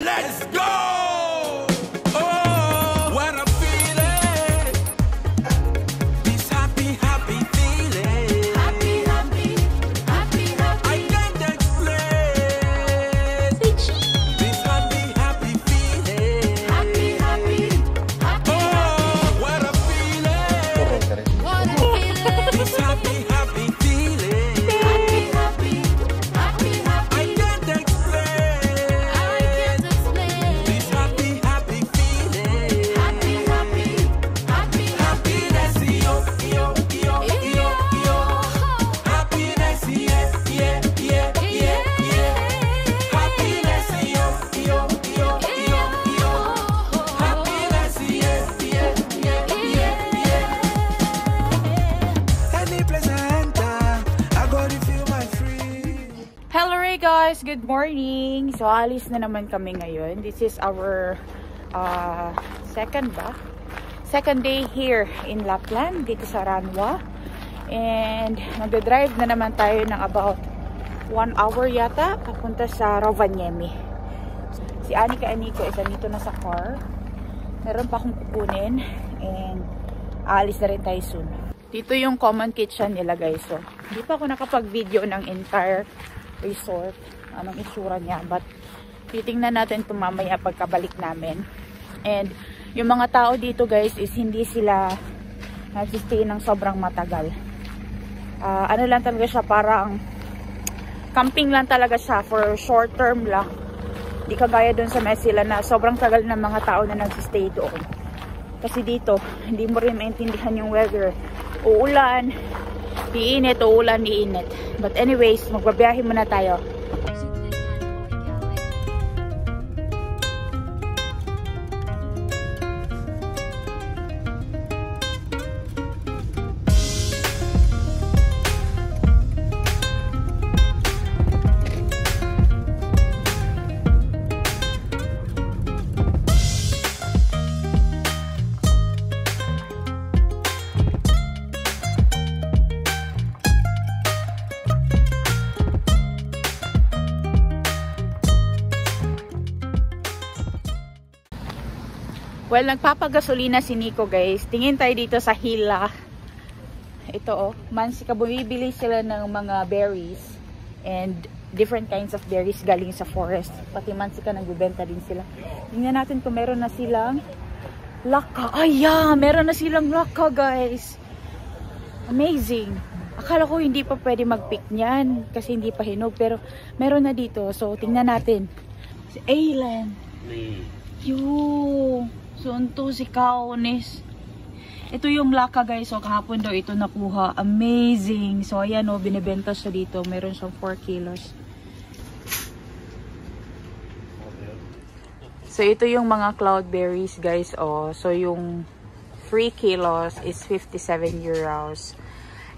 Let's go! Oh, what a feeling! This happy, happy feeling. Happy, happy, happy, happy. I can't explain. This happy, happy feeling. Happy, happy, happy. Oh, what a feeling! What a feeling! This happy, happy feeling. Happy, happy, happy, happy. I can't explain. This happy, happy feeling. Happy, happy, happy, happiness, yo, yo, yo, yo, yo. Happiness, yeah, yeah, yeah, yeah, yeah. Happiness, yo, yo, yo, yo, yo. Happiness, yeah, yeah, yeah, yeah, yeah. Any place I enter, I gotta feel my free. Hello Ray guys! Good morning! So alis na naman kami ngayon. This is our second day here in Lapland, dito sa Ranwa. And magdadrive na naman tayo ng about 1 hour yata papunta sa Rovaniemi. Si Anika Aniko isa dito na sa car. Meron pa akong kukunin and aalis na rin tayo soon. Dito yung common kitchen nila guys. So hindi pa ako nakapag-video ng entire resort, anong itsura niya, but titingnan natin ito mamaya pagkabalik namin. And yung mga tao dito guys is hindi sila nagsistay ng sobrang matagal. Ano lang talaga siya, parang camping lang talaga siya for short term lang. Di kagaya dun sa Mesila na sobrang tagal ng mga tao na nagsistay doon. Kasi dito hindi mo rin maintindihan yung weather, uulan, iinit, uulan, iinit. But anyways, magbabiyahe muna tayo. Well, nagpapagasolina si Nico guys. Tingin tayo dito sa Hila. Ito oh, mansika, bumibili sila ng mga berries and different kinds of berries galing sa forest. Pati mansika nagbebenta din sila. Tingnan natin kung meron na silang laka. Ay yeah, meron na silang laka guys. Amazing. Akala ko hindi pa pwede mag-pick niyan kasi hindi pa hinog, pero meron na dito. So tingnan natin. Si Aylan. Yo. So, ito si Kaonis. Ito yung laka guys. So, kahapon daw ito nakuha. Amazing. So, ayan o. Binibenta siya dito. Meron siyang 4 kilos. So, ito yung mga cloudberries guys. Oh. So, yung 3 kilos is 57 euros.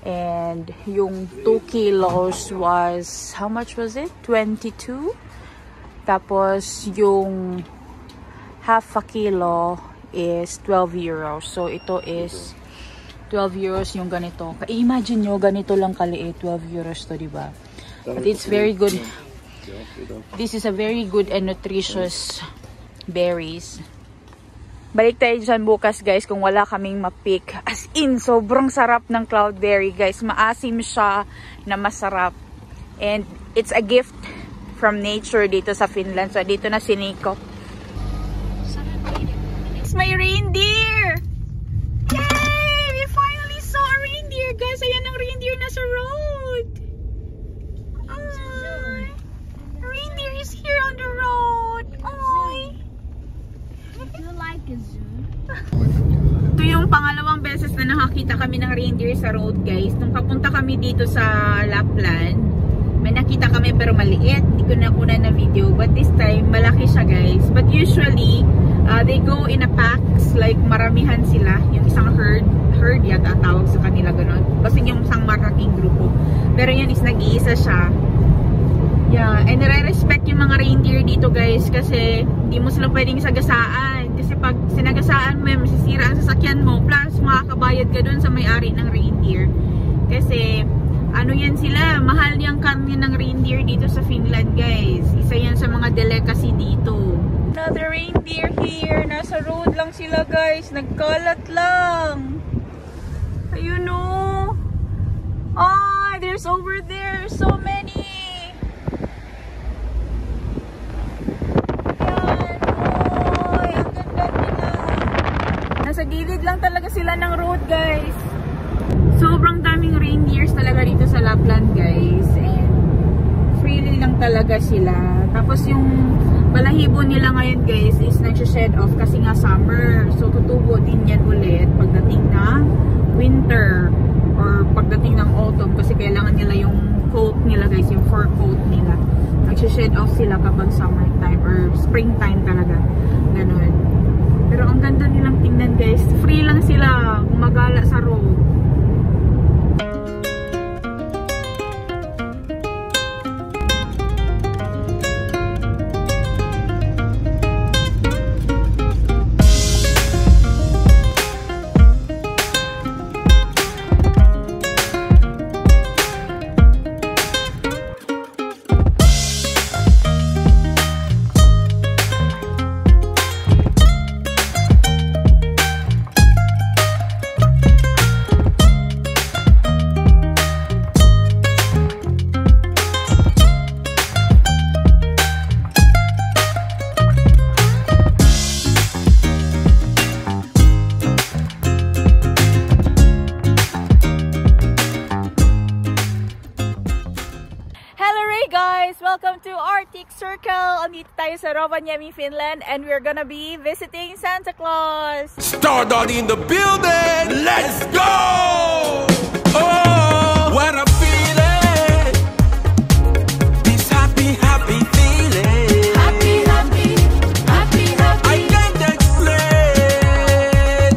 And yung 2 kilos was, how much was it? 22. Tapos, yung half a kilo is 12 euros. So, ito is 12 euros yung ganito. Imagine nyo, ganito lang kaliit. 12 euros to, diba? But it's very good. This is a very good and nutritious berries. Balik tayo dyan bukas, guys, kung wala kaming ma-pick. As in, sobrang sarap ng cloudberry, guys. Maasim siya na masarap. And it's a gift from nature dito sa Finland. So, dito na si Nico. My reindeer! Yay! We finally saw a reindeer, guys. Ayan ang reindeer na sa road. Oh, reindeer is here on the road. Oh. Do you like a zoo? Ito yung pangalawang beses na nakakita kami ng reindeer sa road, guys. Nung papunta kami dito sa Lapland, may nakita kami pero maliit. Hindi ko na kuna na video. But this time, malaki siya, guys. But usually, they go in a packs, like maramihan sila, yung isang herd yata tawag sa kanila, gano'n. Basta yung isang malaking grupo. Pero yun is nag-iisa siya. Yeah, and nare-respect yung mga reindeer dito guys, kasi hindi mo sila pwedeng sagasaan. Kasi pag sinagasaan mo, masisira ang sasakyan mo. Plus, makakabayad ka dun sa may-ari ng reindeer. Kasi, ano yan sila, mahal yung karne ng reindeer dito sa Finland guys. Isa yan sa mga delicacy dito. lang sila guys. Nagkalat lang. Ayun o. Oh, there's over there. So many. Ayan. Oy, ang ganda nila. Nasa gilid lang talaga sila ng road guys. Sobrang daming reindeers talaga dito sa Lapland guys. And freely lang talaga sila. Tapos yung balahibo nila ngayon guys is nagsha-shed off kasi nga summer. So tutubo din yan ulit pagdating ng winter or pagdating ng autumn kasi kailangan nila yung coat nila guys, yung fur coat nila. Nagsha-shed off sila kapag summertime or springtime talaga. Ganun. Pero ang ganda nilang tingnan guys. Free lang sila gumagala sa road. Welcome to Arctic Circle. Andito tayo sa Rovaniemi, Finland, and we're gonna be visiting Santa Claus. Stardust in the building. Let's go! Oh, what a feeling! This happy, happy feeling. Happy, happy, happy, happy. I can't explain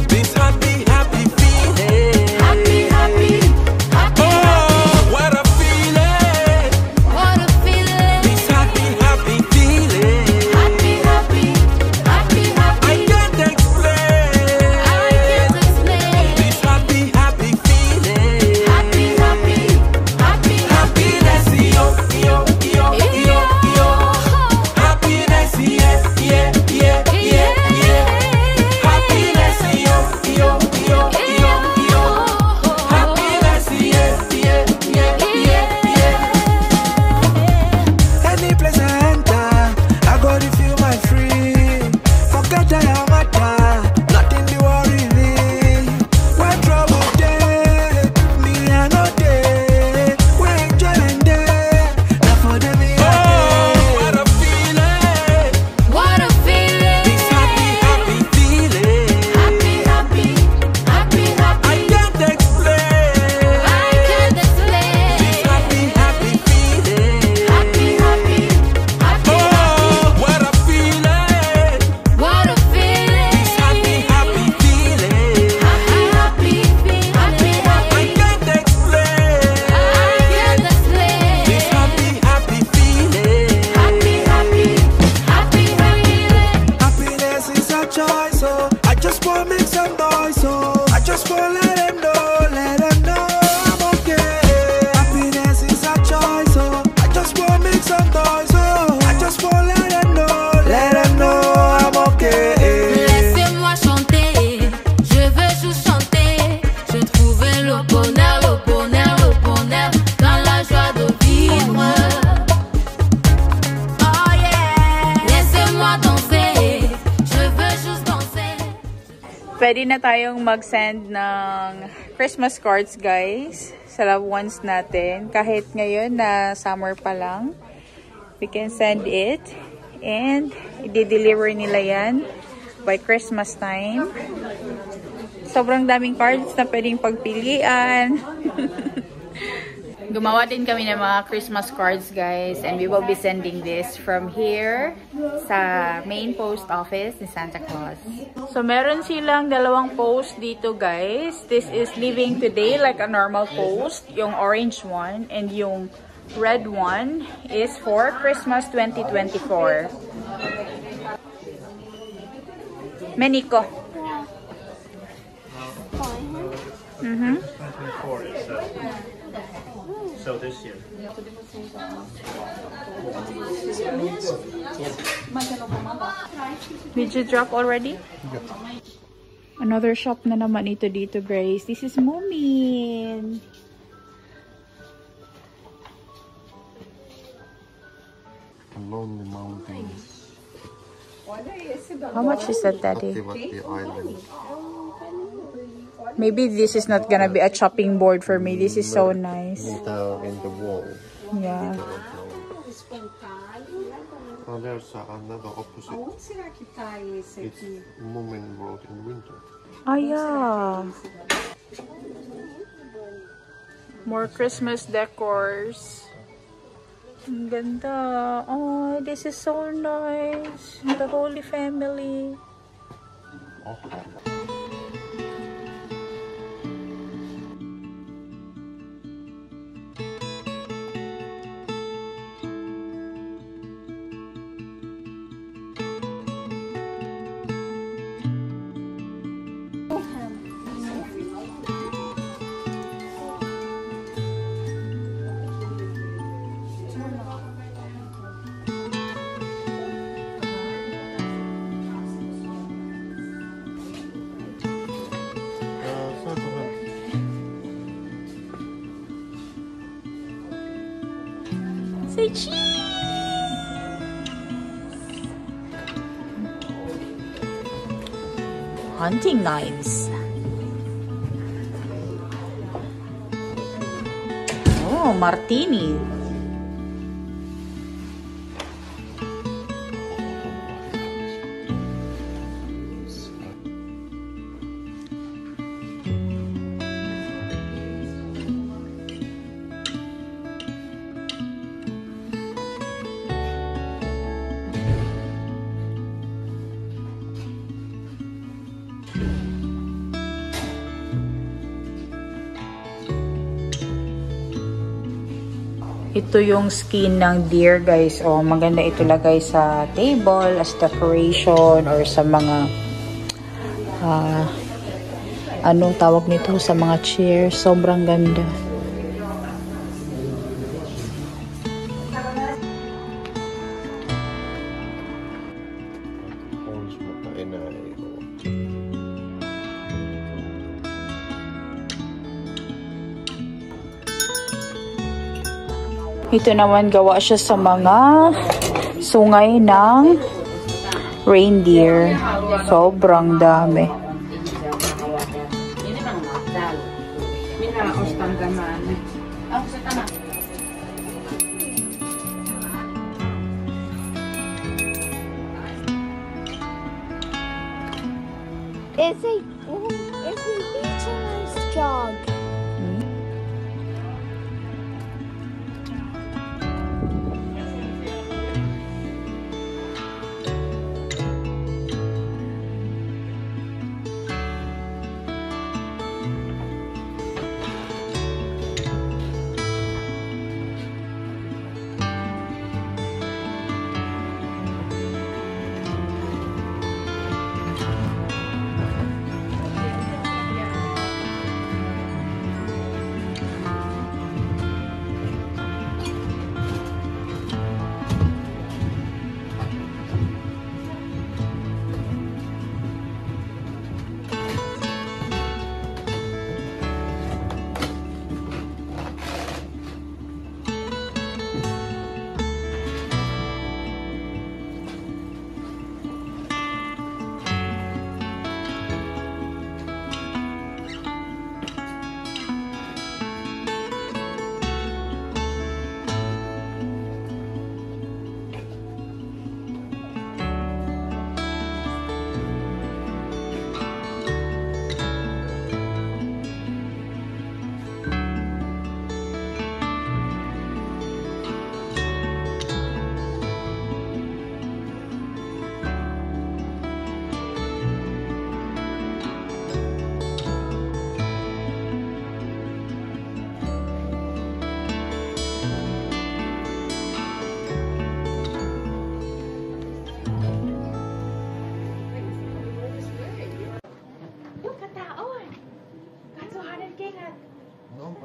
this happy, happy feeling. Happy, happy, happy. Oh, what a feeling! What a feeling! This happy, happy feeling. Happy, happy, happy, happy. I can't explain. This happy, happy feeling. Happy, happy, happy, happiness, yo, yo, yo, yo, yo. Happiness, yeah, yeah, yeah, yeah, yeah. Happiness, yo, yo, yo, yo, yo. Happiness, yeah, yeah, yeah, yeah, yeah. Any place I enter, I go to feel my free. Forget I am matter, nothing to worry me. When trouble day, me I know day. When joy day, now for them me a day. What a feeling! What a feeling! This happy, happy feeling. Happy, happy, happy, happy. I can't explain. I can't explain. This happy, happy feeling. Happy, happy, happy. Oh, what a feeling! What a feeling! This happy, happy feeling. Happy, happy, happy, happy. I can't explain. I can't explain. This happy, happy feeling. Happy, happy, happy, happy. Happiness is a choice, so I just wanna make some noise, so I just wanna let them know I'm okay. Happiness is a choice, so I just wanna make some noise, so I just wanna let them know I'm okay. Laissez-moi chanter, je veux juste chanter. Je trouvais le bonheur, le bonheur, le bonheur dans la joie de vivre. Oh yeah, laissez-moi danser, je veux juste danser. Pwede na tayong mag-send ng Christmas cards guys sa loved ones natin. Kahit ngayon na summer pa lang, we can send it and i-deliver nila yan by Christmas time. Sobrang daming cards na pwedeng pagpilian. Gumawa din kami ng mga Christmas cards guys, and we will be sending this from here sa main post office ni Santa Claus. So meron silang dalawang post dito guys. This is leaving today like a normal post, yung orange one, and yung red one is for Christmas 2024. Meniko. Mm-hmm. 2024 is so this year. Did you drop already? Another shop na naman ito dito, Grace. This is Moomin. Lonely Mountains. How much is that, Daddy? Activate Island. Maybe this is not gonna be a chopping board for me. This is so nice. Dito in the wall. Yeah. Oh, there's another opposite. It's Moomin Road in winter. Oh, yeah. More Christmas decors. Ang ganda. Oh, this is so nice. The Holy Family. Say cheese! Hunting knives. Oh, martini. Ito yung skin ng deer, guys. Oh, maganda ito lagay sa table as decoration or sa mga anong tawag nito, sa mga chairs. Sobrang ganda. Ito naman gawa siya sa mga sungay ng reindeer. Sobrang dami. It's a beach jog.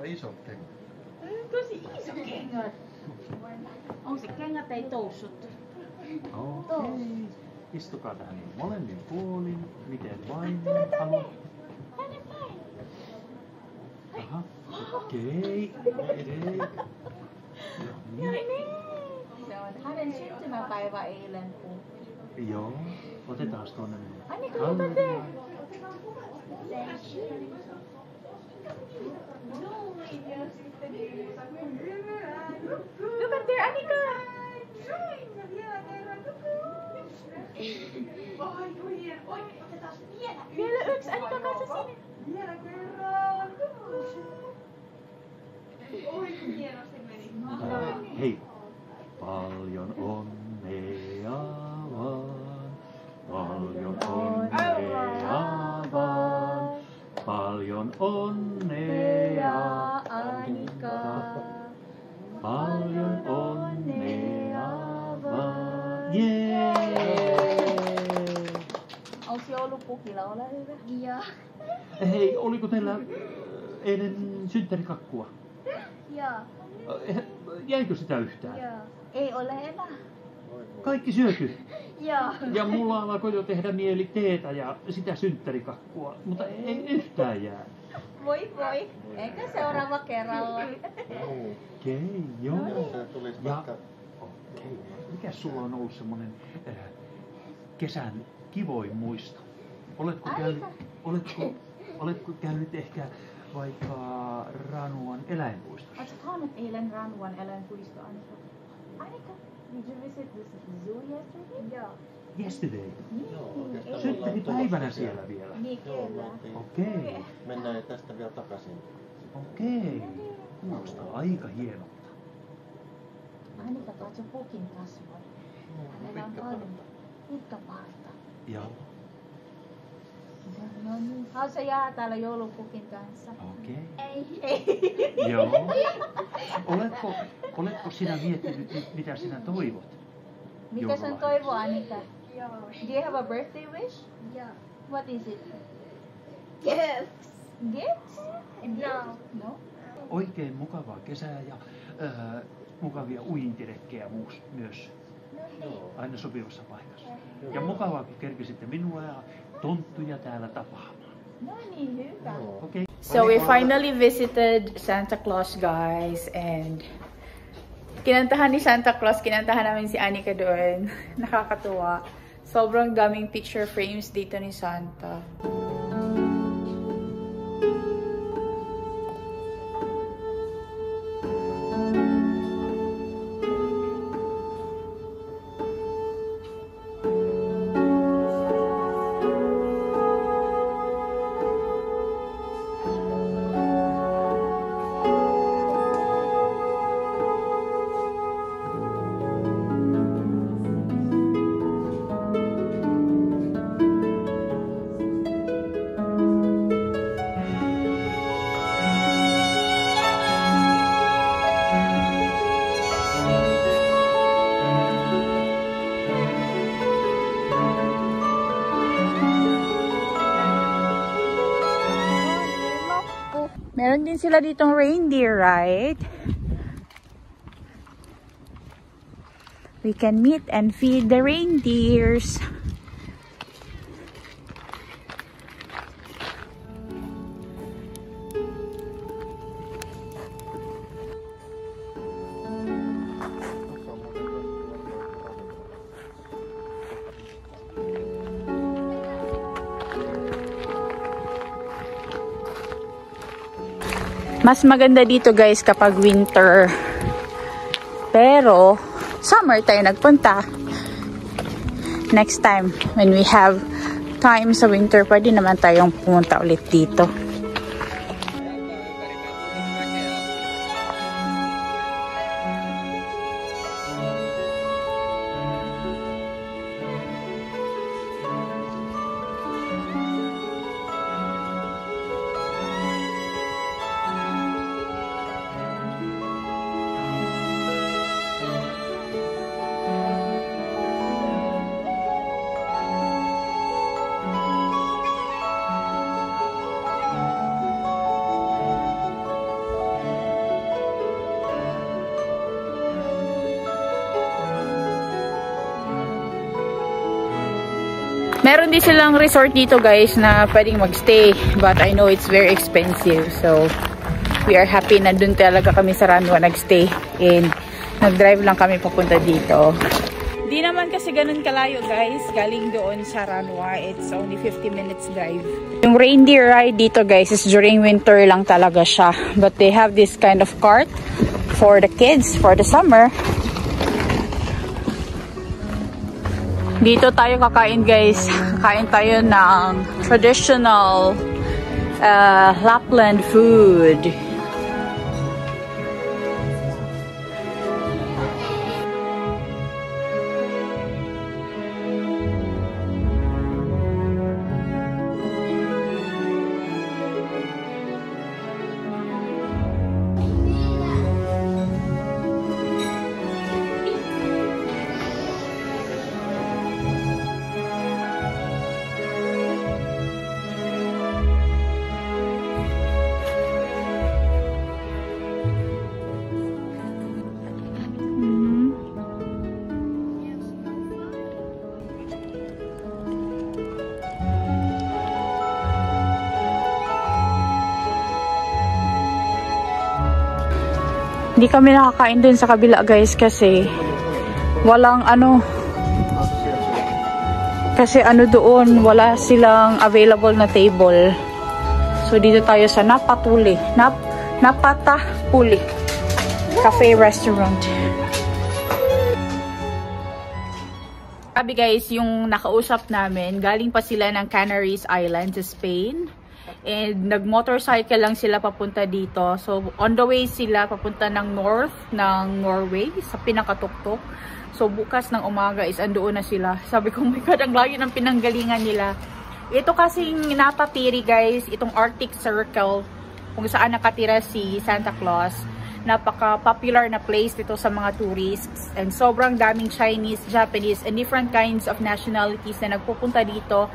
Isokeng. Tosi isokengad. Ang si kengat ay tosot. Okay. Istukaa tähän molemmin puolin, miten vain haluat. Aha, okei. Ei. No niin. Se on hänen syntymäpäivä eilen. Joo, otetaan tuonne. Annika, ota te! Look at there, Annika! Vielä yksi, Annika, katso sinne! Vielä kerran! Oi, kun hienosti meni. Hei! Paljon onnea vaan, paljon onnea vaan, paljon onnea Annika. Paljon onnea vaan. Jee! Onko joulupukilla? Ole hyvä. Joo. Hei, oliko teillä eilen synttärikakkua? Joo. Jäikö sitä yhtään? Joo. Ei ole enää. Kaikki syöty. Joo. Ja mulla alkoi jo tehdä mieli teetä ja sitä synttärikakkua, mutta ei yhtään jää. Voi voi. Eikä seuraava kerralla. Okei, joo. Se tulisi Ja vaikka... okei, mikä sulla on ollut semmonen kesän kivoin muisto? Oletko käynyt ehkä vaikka Ranuan eläinpuistossa? Oletko käynyt eilen Ranuan eläinpuisto, Annika? Annika, did you visit the zoo yesterday? Joo. Yesterday. Oikeastaan Synttäripäivänä siellä vielä. Niin, kyllä. Okei. Mennään tästä vielä takaisin. Okei. Kuulostaa aika hienolta. Annika, katso pukin kasvoja. Hänellä on paljon pitkä parta. Joo. No niin. Hausa jää täällä joulupukin kanssa. Okei. Ei. Joo. Oletko sinä miettinyt, mitä sinä toivot? Mikä sun toivo, Annika? Joo. Do you have a birthday wish? Joo. What is it? Gifts. Gifts? No. No? Oikein mukavaa kesää ja mukavia uintirekkejä myös. Aina sopivassa paikassa. Ja mukavaa, kun kerkisitte minua ja tonttuja täällä tapaamaan. No niin, hyvä. Okay. So we finally visited Santa Claus, guys, and kinantahan ni Santa Claus, kinantahan namin si Annika doon. Nakakatuwa. Sobrang daming picture frames dito ni Santa. Meron din sila ditong reindeer, right? We can meet and feed the reindeers. Mas maganda dito, guys, kapag winter. Pero summer tayo nagpunta. Next time, when we have time sa winter, pwede naman tayong pumunta ulit dito. Meron din silang resort dito guys na pwedeng magstay. But I know it's very expensive. So, we are happy na dun talaga kami sa Ranwa nagstay. And nag-drive lang kami papunta dito. Di naman kasi ganun kalayo guys. Galing doon sa Ranwa. It's only 50 minutes drive. Yung reindeer ride dito guys is during winter lang talaga siya. But they have this kind of cart for the kids for the summer. Dito tayo kakain guys. Kakain tayo ng traditional Lapland food. Hindi kami nakakain dun sa kabila guys kasi walang kasi doon wala silang available na table. So dito tayo sa Napatuli Cafe Restaurant. Sabi guys, yung nakausap namin galing pa sila ng Canaries Island sa Spain. And nag-motorcycle lang sila papunta dito. So, on the way sila papunta ng north ng Norway sa pinakatuktok. So, bukas ng umaga is andoon na sila. Sabi ko, oh my God, ang layo ng pinanggalingan nila. Ito kasing natatiri guys, itong Arctic Circle, kung saan nakatira si Santa Claus. Napaka-popular na place dito sa mga tourists. And sobrang daming Chinese, Japanese, and different kinds of nationalities na nagpupunta dito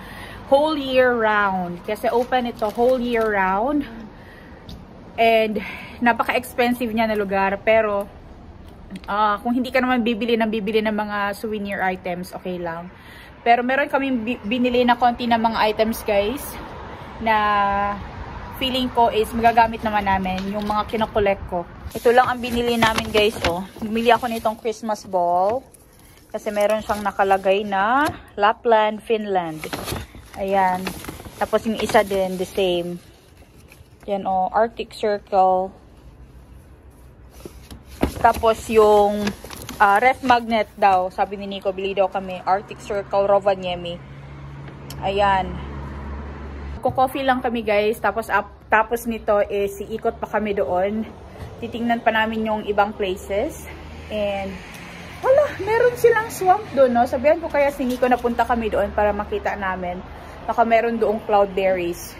whole year round. Kasi open ito whole year round. And napaka-expensive niya na lugar. Pero kung hindi ka naman bibili ng mga souvenir items, okay lang. Pero meron kaming binili na konti ng mga items guys. Na feeling ko is magagamit naman namin. Yung mga kinokolekt ko. Ito lang ang binili namin guys. Bumili ako nitong Christmas ball. Kasi meron siyang nakalagay na Lapland, Finland. Ayan. Tapos yung isa din, the same. Yan Arctic Circle. Tapos yung ref magnet daw. Sabi ni Nico, bili daw kami. Arctic Circle, Rovaniemi. Ayan. Coffee lang kami guys. Tapos nito is iikot pa kami doon. Titingnan pa namin yung ibang places. And wala, meron silang swamp doon, no? Sabihan ko kaya si Nico na punta kami doon para makita namin. Baka meron doong cloudberries.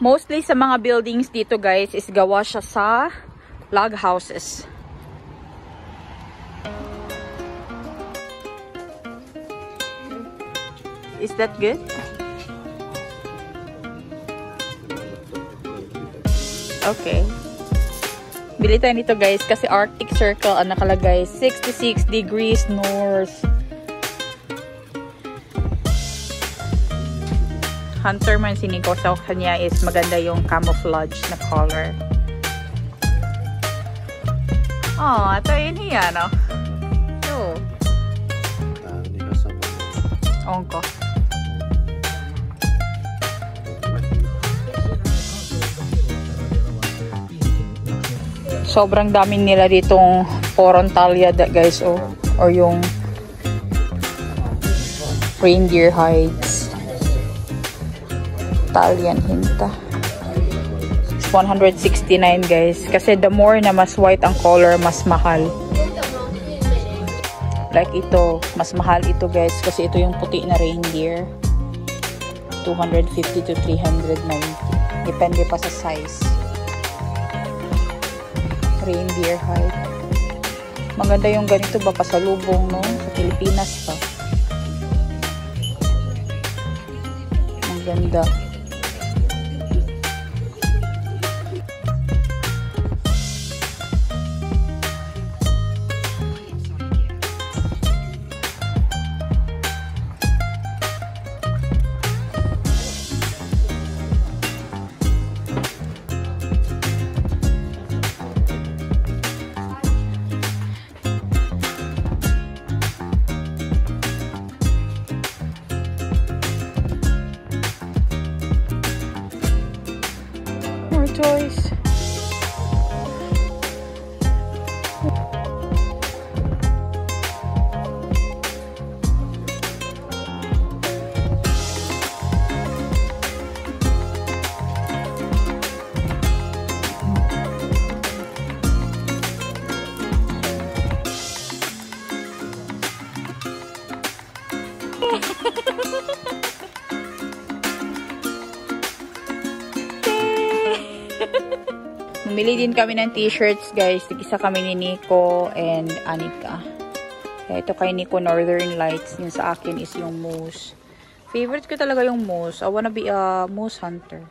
Mostly sa mga buildings dito guys is gawa siya sa log houses. Is that good? Okay. Bili tayo nito guys kasi Arctic Circle ang nakalagay 66 degrees north. Hunter man si Nico, so kanya is maganda yung camouflage na color. Oh, ito yun hiya, no? Ito. Ongko. Sobrang daming nila ditong Porontalia guys, or yung reindeer hides. Italian hinta. It's 169 guys. Kasi the more na mas white ang color, mas mahal. Like ito, mas mahal ito guys. Kasi ito yung puti na reindeer. 250 to 390. Depende pa sa size. Reindeer hide. Maganda yung ganito ba pasalubong, no? Sa Pilipinas pa. Maganda. Joyce. Bumili din kami ng t-shirts, guys. Tig-isa kami ni Nico and Anika. Kaya ito kay Nico, Northern Lights. Yung sa akin is yung Moose. Favorite ko talaga yung Moose. I wanna be a Moose hunter.